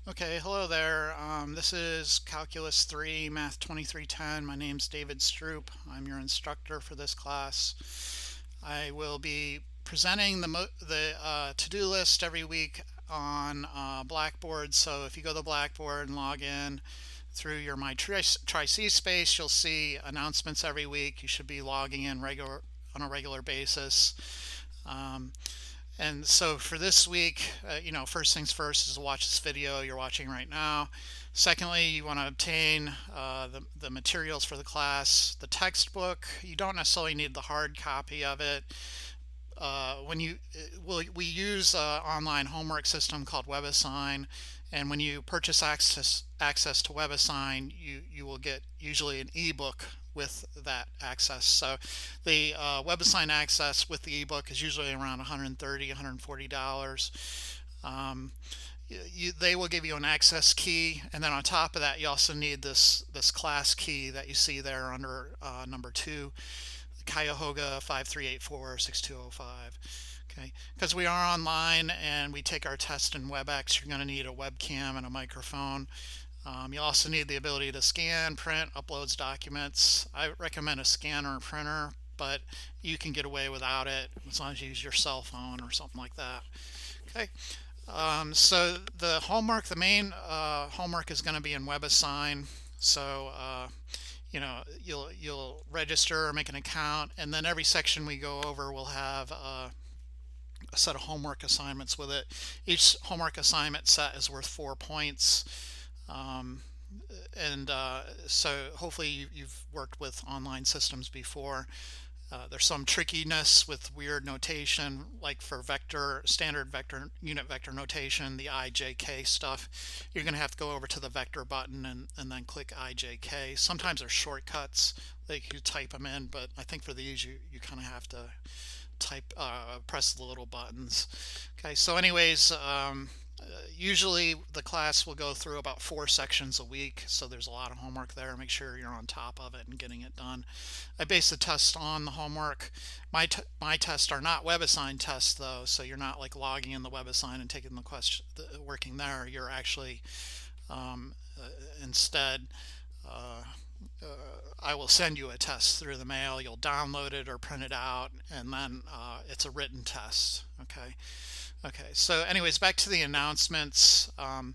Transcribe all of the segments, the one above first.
Okay, hello there. This is Calculus 3, Math 2310. My name's David Stroop. I'm your instructor for this class. I will be presenting the to-do list every week on Blackboard. So if you go to Blackboard and log in through your My Tri-C space, you'll see announcements every week. You should be logging in on a regular basis. Um, and so for this week, first things first is to watch this video you're watching right now. Secondly, you want to obtain the materials for the class. The textbook, you don't necessarily need the hard copy of it. We use an online homework system called WebAssign, and when you purchase access to WebAssign, you will get usually an ebook with that access. So the WebAssign access with the ebook is usually around $130, $140. They will give you an access key, and then on top of that, you also need this class key that you see there under number 2. Cuyahoga 5384-6205. Okay, because we are online and we take our test in WebEx, you're going to need a webcam and a microphone. You'll also need the ability to scan, print, upload documents. I recommend a scanner or printer, but you can get away without it as long as you use your cell phone or something like that. Okay. So the main homework is going to be in WebAssign. So you'll register or make an account, and then every section we go over will have a set of homework assignments with it. Each homework assignment set is worth 4 points. So hopefully you've worked with online systems before. There's some trickiness with weird notation, like for standard vector, unit vector notation, the IJK stuff. You're going to have to go over to the vector button and then click IJK. Sometimes there's shortcuts that you type them in, but I think for these you kind of have to press the little buttons. Okay, so anyways, usually the class will go through about 4 sections a week, so there's a lot of homework there. Make sure you're on top of it and getting it done. I base the tests on the homework. My tests are not WebAssign tests though, so you're not like logging in the WebAssign and taking the question, working there. You're actually instead I will send you a test through the mail. You'll download it or print it out, and then it's a written test. Okay, so anyways, back to the announcements. I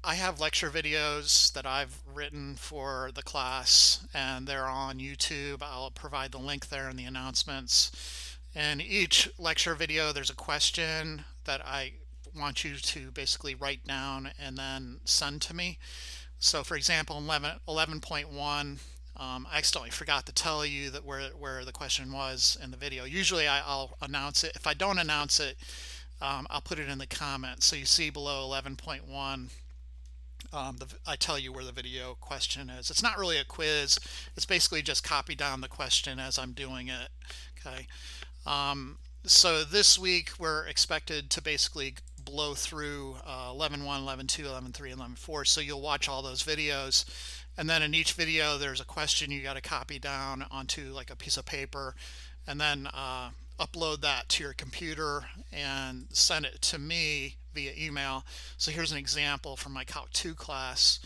have lecture videos that I've written for the class, and they're on YouTube. I'll provide the link there in the announcements. And each lecture video, there's a question that I want you to basically write down and then send to me. So for example, in 11.1, I accidentally forgot to tell you that where the question was in the video. Usually I'll announce it. If I don't announce it, I'll put it in the comments. So you see below 11.1, I tell you where the video question is. It's not really a quiz. It's basically just copy down the question as I'm doing it. Okay. So this week we're expected to basically blow through 11.1, 11.2, 11.3, and 11.4. So you'll watch all those videos, and then in each video there's a question you got to copy down onto like a piece of paper, and then upload that to your computer and send it to me via email. So here's an example from my Calc 2 class.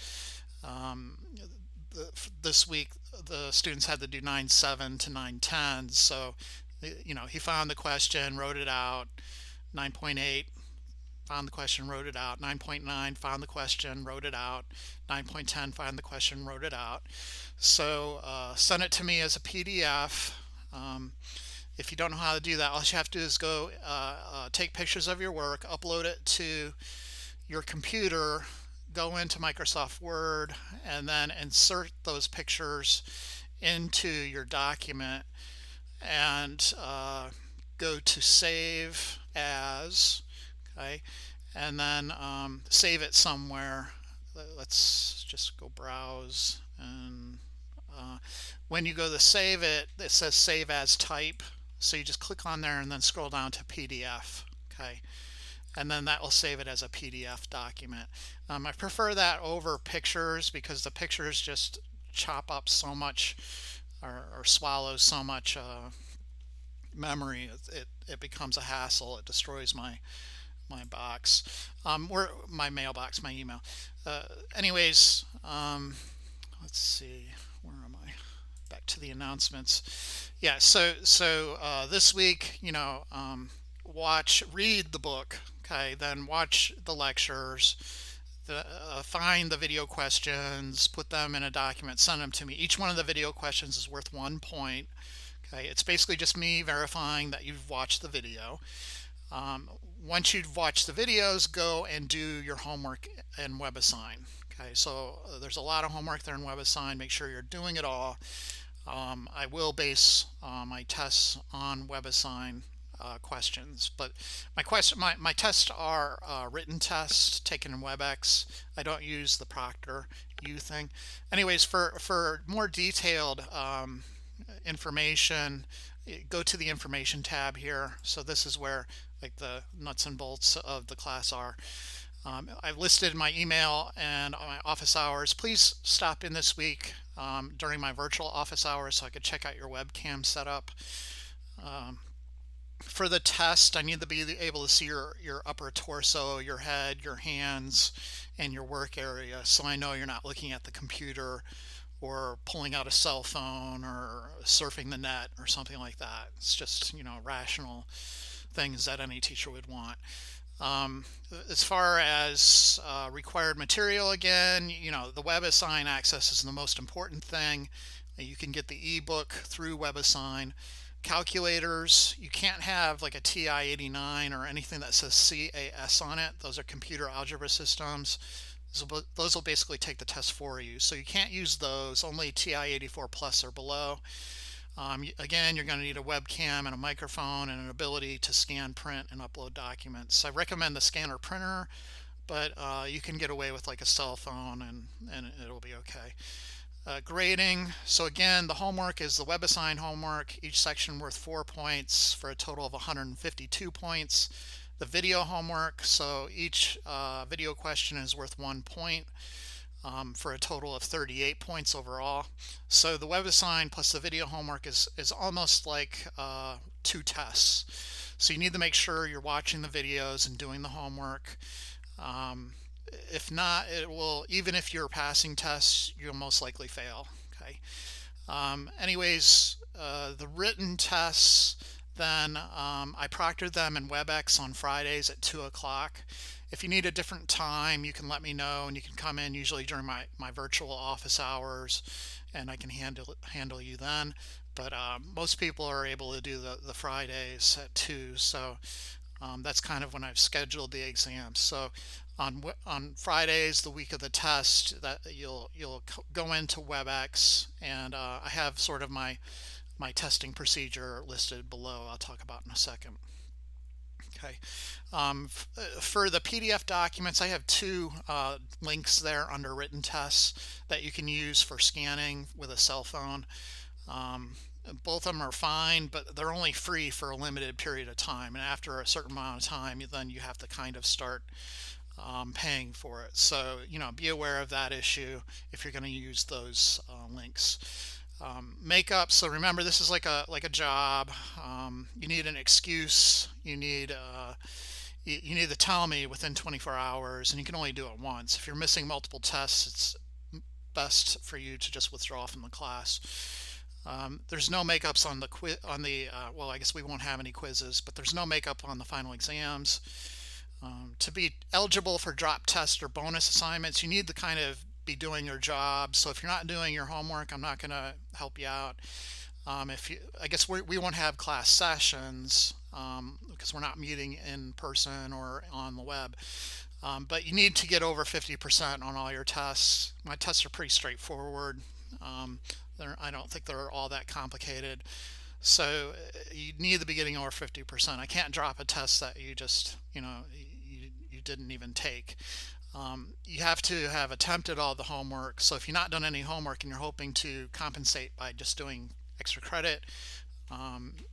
This week the students had to do 9.7 to 9.10. So he found the question, wrote it out. 9.8, found the question, wrote it out. 9.9, found the question, wrote it out. 9.10, found the question, wrote it out. So send it to me as a PDF. If you don't know how to do that, all you have to do is go take pictures of your work, upload it to your computer, go into Microsoft Word, and then insert those pictures into your document, and go to Save As, okay, and then save it somewhere. Let's just go browse, and when you go to save it, it says Save As Type, so you just click on there and then scroll down to PDF, okay, and then that will save it as a PDF document. I prefer that over pictures because the pictures just chop up so much or swallows so much memory. It becomes a hassle. It destroys my my box, or my mailbox, my email. Anyways, let's see, where am I? Back to the announcements. Yeah, so this week, read the book, okay, then watch the lectures, find the video questions, put them in a document, send them to me. Each one of the video questions is worth 1 point. Okay, it's basically just me verifying that you've watched the video. Um, Once you've watched the videos, go and do your homework in WebAssign. Okay, so there's a lot of homework there in WebAssign. Make sure you're doing it all. I will base my tests on WebAssign questions, but my tests are written tests taken in WebEx. I don't use the Proctor U thing. Anyways, for more detailed information, go to the information tab here. So this is where like the nuts and bolts of the class are. I've listed my email and my office hours. Please stop in this week during my virtual office hours so I could check out your webcam setup. For the test, I need to be able to see your upper torso, your head, your hands, and your work area, so I know you're not looking at the computer or pulling out a cell phone or surfing the net or something like that. It's just, rational things that any teacher would want. As far as required material, again, the WebAssign access is the most important thing. You can get the ebook through WebAssign. Calculators, you can't have like a TI-89 or anything that says CAS on it. Those are computer algebra systems. Those will basically take the test for you. So you can't use those, only TI-84 plus or below. Again, you're going to need a webcam and a microphone and an ability to scan, print, and upload documents. I recommend the scanner printer, but you can get away with like a cell phone and it'll be okay. Grading. So again, the homework is the WebAssign homework, each section worth 4 points for a total of 152 points. The video homework, so each video question is worth 1 point. For a total of 38 points overall. So the WebAssign plus the video homework is almost like 2 tests. So you need to make sure you're watching the videos and doing the homework. If not, it will, even if you're passing tests, you'll most likely fail. Okay. Anyways, the written tests, then I proctored them in WebEx on Fridays at 2 o'clock. If you need a different time, you can let me know, and you can come in usually during my virtual office hours, and I can handle you then. But most people are able to do the Fridays at 2, so that's kind of when I've scheduled the exams. So on Fridays, the week of the test, that you'll go into WebEx, and I have sort of my testing procedure listed below. I'll talk about in a second. Okay. For the PDF documents, I have 2 links there under written tests that you can use for scanning with a cell phone. Both of them are fine, but they're only free for a limited period of time, and after a certain amount of time, then you have to kind of start paying for it. So be aware of that issue if you're going to use those links. Makeup, so remember, this is like a job. You need an excuse. You need to tell me within 24 hours, and you can only do it once. If you're missing multiple tests, it's best for you to just withdraw from the class. There's no makeups on the well, I guess we won't have any quizzes, but there's no makeup on the final exams. To be eligible for drop test or bonus assignments, you need to kind of be doing your job. So if you're not doing your homework, I'm not going to help you out. I guess we won't have class sessions because we're not meeting in person or on the web. But you need to get over 50% on all your tests. My tests are pretty straightforward. I don't think they're all that complicated. So you need to be getting over 50%. I can't drop a test that you just, you didn't even take. You have to have attempted all the homework. So if you've not done any homework and you're hoping to compensate by just doing extra credit,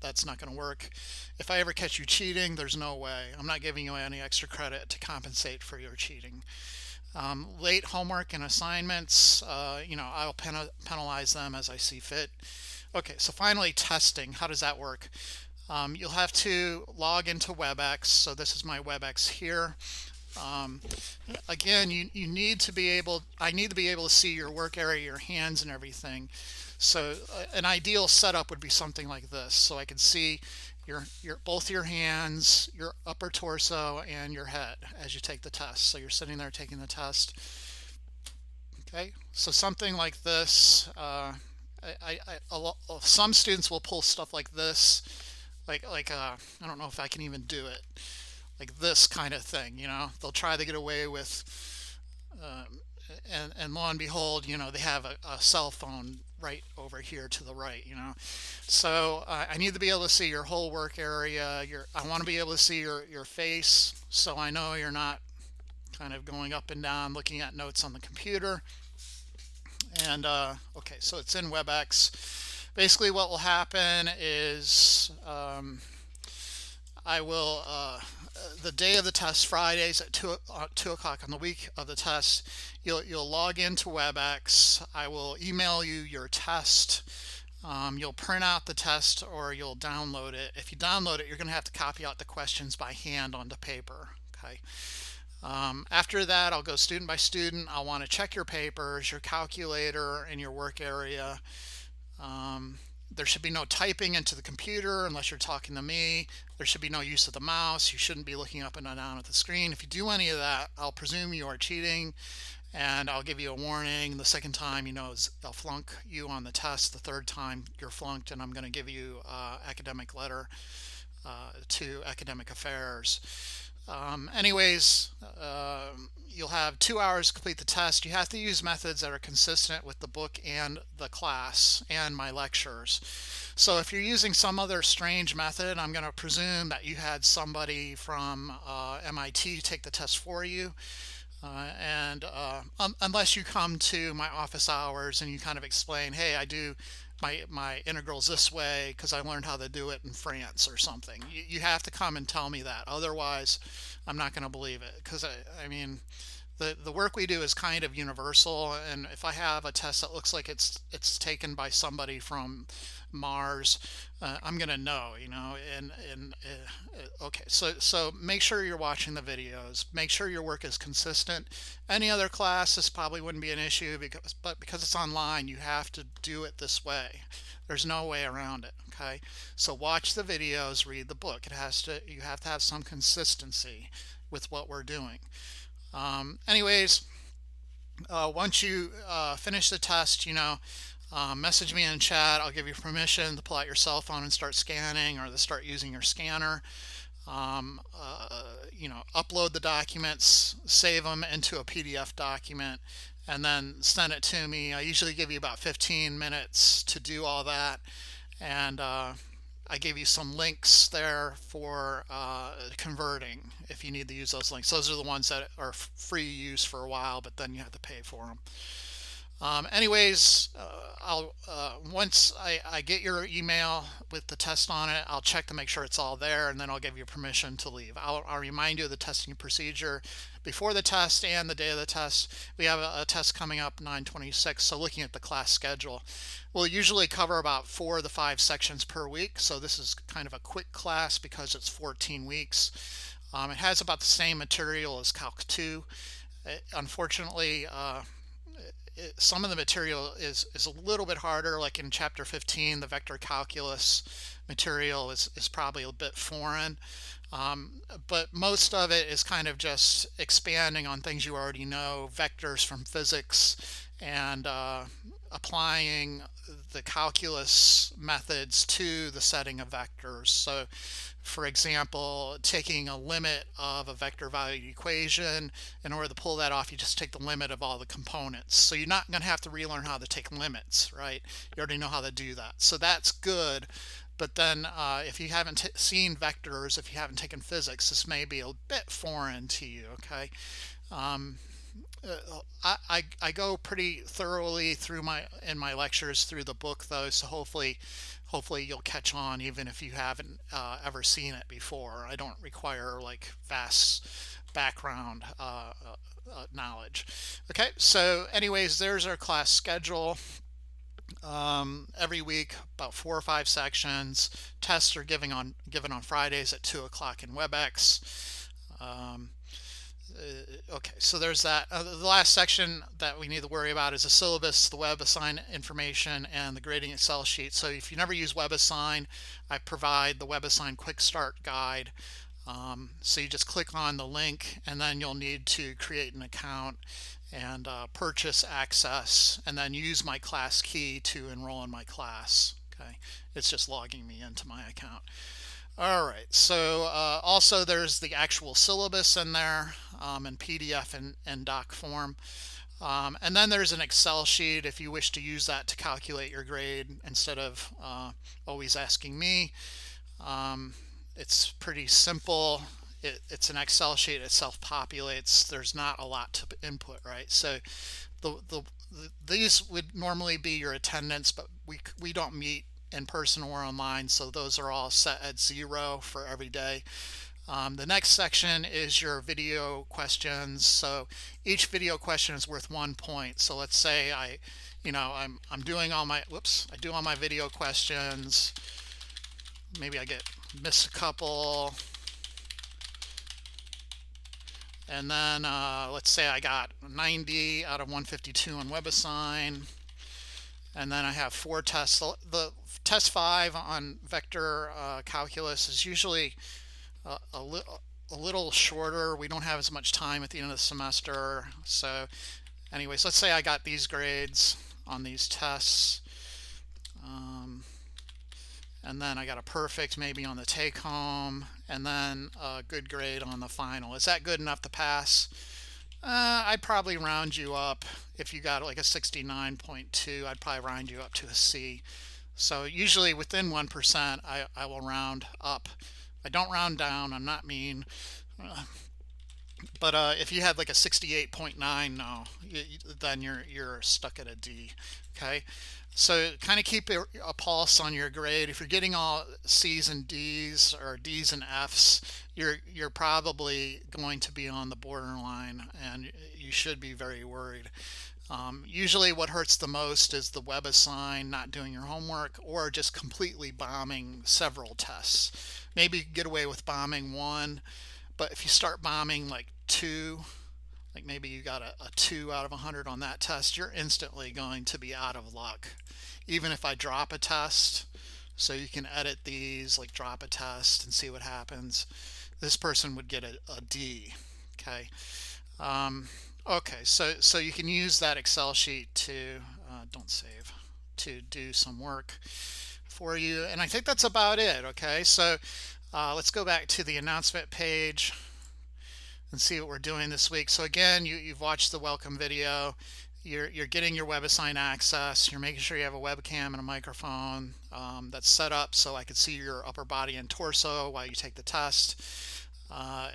that's not going to work. If I ever catch you cheating, there's no way. I'm not giving you any extra credit to compensate for your cheating. Late homework and assignments, I'll penalize them as I see fit. Okay, so finally, testing. How does that work? You'll have to log into WebEx. So this is my WebEx here. Um, Again, you need to be able, I need to be able to see your work area, your hands and everything. So an ideal setup would be something like this. So I can see your both your hands, your upper torso, and your head as you take the test. So you're sitting there taking the test. Okay, so something like this. Some students will pull stuff like this, I don't know if I can even do it, like this kind of thing. They'll try to get away with, um, and lo and behold, they have a cell phone right over here to the right. So I need to be able to see your whole work area. I want to be able to see your face, so I know you're not kind of going up and down looking at notes on the computer. And okay, so it's in WebEx. Basically, what will happen is I will, the day of the test, Fridays at 2 o'clock on the week of the test, you'll log into WebEx. I will email you your test. You'll print out the test or you'll download it. If you download it, you're going to have to copy out the questions by hand onto paper. Okay. After that, I'll go student by student. I'll want to check your papers, your calculator, and your work area. There should be no typing into the computer unless you're talking to me. There should be no use of the mouse. You shouldn't be looking up and down at the screen. If you do any of that, I'll presume you are cheating and I'll give you a warning. The second time, I'll flunk you on the test. The third time, you're flunked, and I'm going to give you academic letter to academic affairs. Anyways, you'll have 2 hours to complete the test. You have to use methods that are consistent with the book and the class and my lectures. So if you're using some other strange method, I'm going to presume that you had somebody from MIT take the test for you. Unless you come to my office hours and you kind of explain, hey, I do my integrals this way because I learned how to do it in France or something. You have to come and tell me that. Otherwise, I'm not going to believe it, because I mean, the work we do is kind of universal, and if I have a test that looks like it's taken by somebody from Mars, I'm gonna know, okay. So make sure you're watching the videos. Make sure your work is consistent. Any other class, this probably wouldn't be an issue, but because it's online, you have to do it this way. There's no way around it. Okay. So watch the videos, read the book. You have to have some consistency with what we're doing. Anyways, once you finish the test, message me in chat. I'll give you permission to pull out your cell phone and start scanning, or to start using your scanner. Upload the documents, save them into a PDF document, and then send it to me. I usually give you about 15 minutes to do all that, and I gave you some links there for converting if you need to use those links. Those are the ones that are free use for a while, but then you have to pay for them. Anyways, once I get your email with the test on it, I'll check to make sure it's all there, and then I'll give you permission to leave. I'll remind you of the testing procedure before the test and the day of the test. We have a test coming up 9/26, so looking at the class schedule, we'll usually cover about 4 to 5 sections per week, so this is kind of a quick class because it's 14 weeks. It has about the same material as Calc 2. Unfortunately, some of the material is a little bit harder, like in chapter 15, the vector calculus material is probably a bit foreign, but most of it is kind of just expanding on things you already know, vectors from physics, and applying the calculus methods to the setting of vectors. So for example, taking a limit of a vector valued equation, in order to pull that off, you just take the limit of all the components. So you're not going to have to relearn how to take limits, right? You already know how to do that. So that's good. But then if you haven't seen vectors, if you haven't taken physics, this may be a bit foreign to you, okay? I go pretty thoroughly through in my lectures through the book, though, so hopefully you'll catch on even if you haven't ever seen it before. I don't require like vast background knowledge. Okay, so anyways, there's our class schedule. every week, about 4 or 5 sections. Tests are given on Fridays at 2 o'clock in WebEx. Um, okay, so there's that. The last section that we need to worry about is the syllabus, the WebAssign information, and the grading Excel sheet. So if you never use WebAssign, I provide the WebAssign Quick Start Guide. So you just click on the link, and then you'll need to create an account and purchase access, and then use my class key to enroll in my class. Okay, it's just logging me into my account. All right, so also there's the actual syllabus in there in PDF and doc form. And then there's an Excel sheet if you wish to use that to calculate your grade instead of always asking me. It's pretty simple. It's an Excel sheet. It self-populates. There's not a lot to input, right? So these would normally be your attendance, but we don't meet in person or online, so those are all set at 0 for every day. The next section is your video questions. So each video question is worth 1 point. So let's say I'm doing all my I do all my video questions. Maybe I miss a couple, and then let's say I got 90 out of 152 on WebAssign, and then I have 4 tests. The test 5 on vector calculus is usually a little shorter. We don't have as much time at the end of the semester. So anyways, let's say I got these grades on these tests, and then I got a perfect maybe on the take home, and then a good grade on the final. Is that good enough to pass? I'd probably round you up. If you got like a 69.2, I'd probably round you up to a C. So usually within 1%, I will round up. I don't round down. I'm not mean. But if you had like a 68.9, no, then you're stuck at a D. Okay, so kind of keep a pulse on your grade. If you're getting all C's and D's or D's and F's, you're probably going to be on the borderline, and you should be very worried. Usually what hurts the most is the WebAssign, not doing your homework, or just completely bombing several tests. Maybe you get away with bombing 1, but if you start bombing like 2, like maybe you got a 2 out of 100 on that test, you're instantly going to be out of luck. Even if I drop a test, so you can edit these, like drop a test and see what happens, this person would get a D. Okay. Okay, so you can use that Excel sheet to, don't save, to do some work for you. And I think that's about it. Okay, so let's go back to the announcement page and see what we're doing this week. So again, you've watched the welcome video. You're getting your WebAssign access. You're making sure you have a webcam and a microphone that's set up so I can see your upper body and torso while you take the test.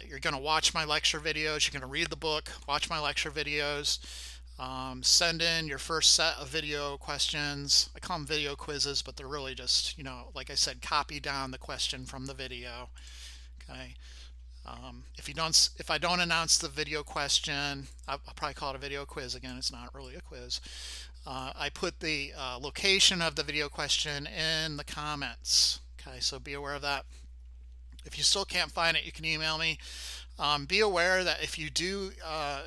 You're going to watch my lecture videos. You're going to read the book, watch my lecture videos, send in your first set of video questions. I call them video quizzes, but they're really just, like I said, copy down the question from the video. Okay. If I don't announce the video question, I'll probably call it a video quiz again. It's not really a quiz. I put the location of the video question in the comments. Okay, so be aware of that. If you still can't find it, you can email me. Be aware that if you do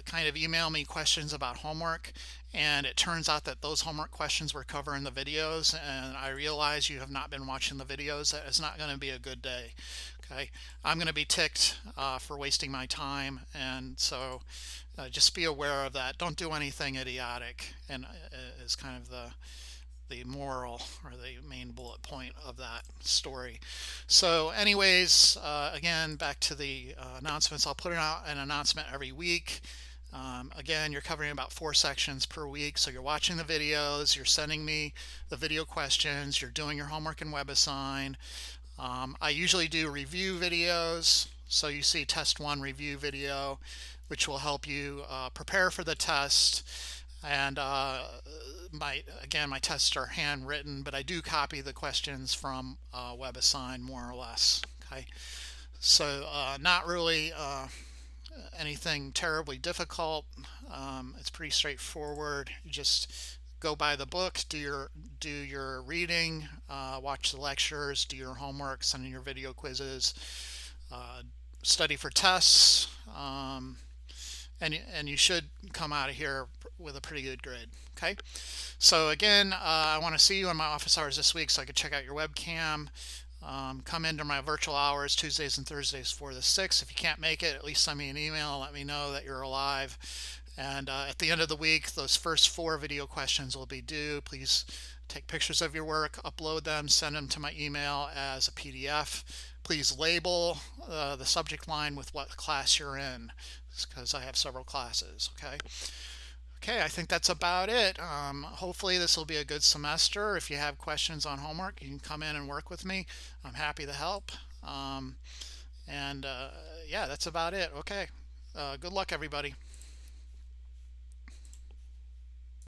kind of email me questions about homework, and it turns out that those homework questions were covered in the videos, and I realize you have not been watching the videos, that is not going to be a good day. Okay, I'm going to be ticked for wasting my time, and so just be aware of that. Don't do anything idiotic, and is kind of the moral or the main bullet point of that story. So anyways, again, back to the announcements. I'll put out an announcement every week. Again, you're covering about 4 sections per week, so you're watching the videos, you're sending me the video questions, you're doing your homework in WebAssign. I usually do review videos, so you see test 1 review video, which will help you prepare for the test. And my tests are handwritten, but I do copy the questions from WebAssign more or less. Okay, so not really anything terribly difficult. It's pretty straightforward. You just go by the book, do your reading, watch the lectures, do your homework, send in your video quizzes, uh, study for tests, and you should come out of here with a pretty good grade. Okay, so again, I want to see you in my office hours this week so I can check out your webcam. Come into my virtual hours Tuesdays and Thursdays 4 to 6. If you can't make it, at least send me an email, let me know that you're alive. And at the end of the week, those first 4 video questions will be due. Please take pictures of your work, upload them, send them to my email as a PDF. Please label the subject line with what class you're in, because I have several classes. Okay, I think that's about it. Hopefully this will be a good semester. If you have questions on homework, you can come in and work with me. I'm happy to help. And yeah, that's about it. Okay, good luck, everybody.